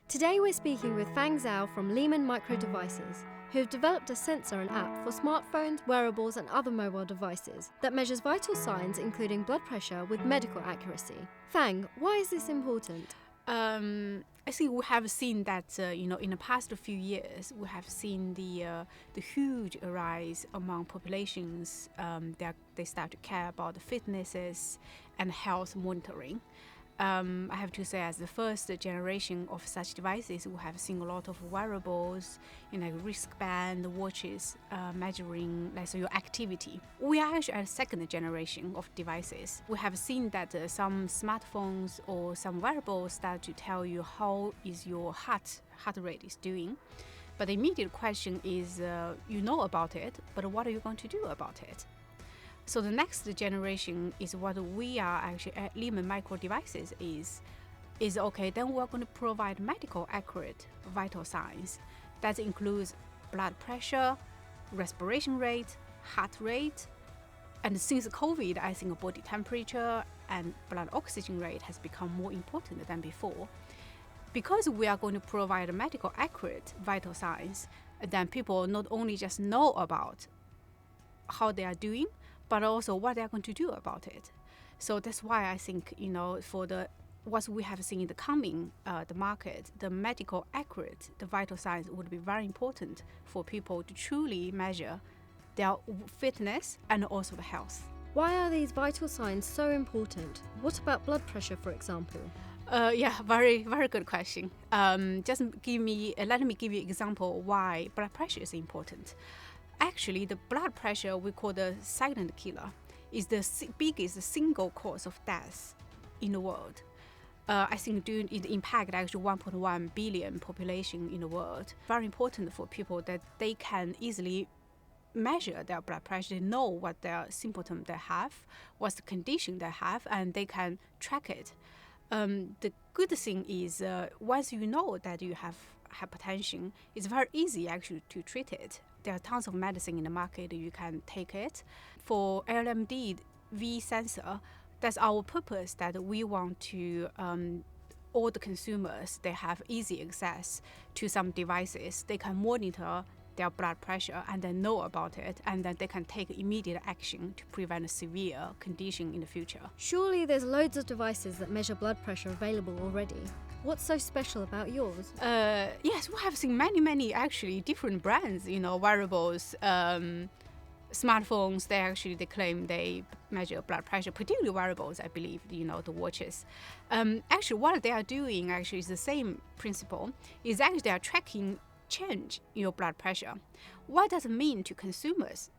Today we're speaking with Fang Zhao from Lehman Micro Devices, who have developed a sensor and app for smartphones, wearables and other mobile devices that measures vital signs including blood pressure with medical accuracy. Fang, why is this important? I think we have seen that in the past few years we have seen the huge rise among populations that they start to care about the fitnesses and health monitoring. I have to say, as the first generation of such devices, we have seen a lot of wearables, like wristband, watches, measuring, let's say, your activity. We are actually at the second generation of devices. We have seen that some smartphones or some wearables start to tell you how is your heart rate is doing. But the immediate question is, you know about it, but what are you going to do about it? So the next generation is what we are actually at Lehman Micro Devices is okay, then we're going to provide medical accurate vital signs. That includes blood pressure, respiration rate, heart rate, and since COVID, I think body temperature and blood oxygen rate has become more important than before. Because we are going to provide medical accurate vital signs, then people not only just know about how they are doing, but also what they are going to do about it. So that's why I think, for what we have seen in the coming the market, the medical accurate, the vital signs would be very important for people to truly measure their fitness and also the health. Why are these vital signs so important? What about blood pressure, for example? Very, very good question. Let me give you an example why blood pressure is important. Actually, the blood pressure we call the silent killer is the biggest single cause of death in the world. I think it impacts actually 1.1 billion population in the world. Very important for people that they can easily measure their blood pressure, they know what their symptom they have, what's the condition they have, and they can track it. The good thing is once you know that you have hypertension, it's very easy actually to treat it. There are tons of medicine in the market, you can take it. For LMD V sensor, that's our purpose, that we want to all the consumers, they have easy access to some devices. They can monitor their blood pressure and then know about it, and then they can take immediate action to prevent a severe condition in the future. Surely there's loads of devices that measure blood pressure available already. What's so special about yours? Yes, we have seen many actually different brands, wearables, smartphones. They claim they measure blood pressure, particularly wearables, I believe, the watches. Actually, what they are doing actually is the same principle. Is actually they are tracking change in your blood pressure. What does it mean to consumers?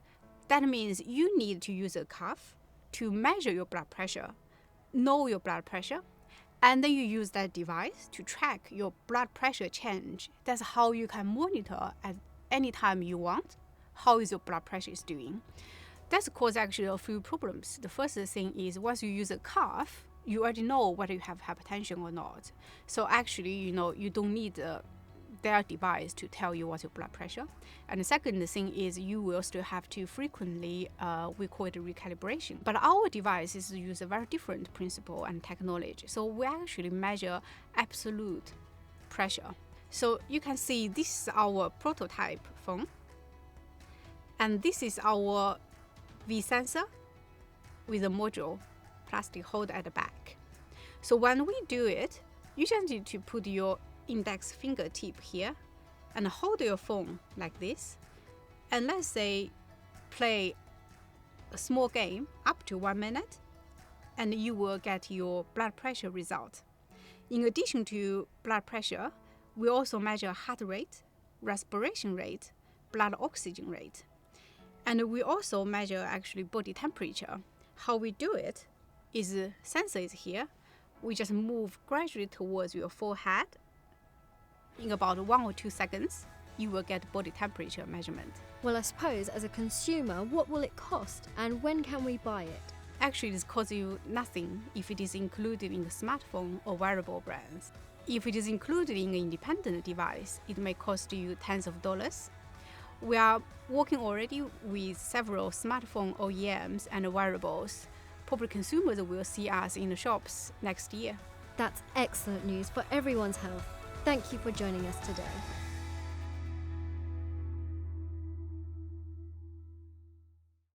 That means you need to use a cuff to measure your blood pressure, know your blood pressure, and then you use that device to track your blood pressure change. That's how you can monitor at any time you want how is your blood pressure is doing. That's caused actually a few problems. The first thing is once you use a cuff, you already know whether you have hypertension or not. So actually, you don't need their device to tell you what's your blood pressure. And the second thing is you will still have to frequently, we call it recalibration. But our devices use a very different principle and technology. So we actually measure absolute pressure. So you can see this is our prototype phone. And this is our V sensor with a module, plastic holder at the back. So when we do it, you just need to put your index fingertip here and hold your phone like this, and let's say play a small game up to 1 minute, and you will get your blood pressure result. In addition to blood pressure, we also measure heart rate, respiration rate, blood oxygen rate, and we also measure actually body temperature. How we do it is sensor is here. We just move gradually towards your forehead. In about 1 or 2 seconds, you will get body temperature measurement. Well, I suppose as a consumer, what will it cost and when can we buy it? Actually, it costs you nothing if it is included in a smartphone or wearable brands. If it is included in an independent device, it may cost you tens of dollars. We are working already with several smartphone OEMs and wearables. Probably consumers will see us in the shops next year. That's excellent news for everyone's health. Thank you for joining us today.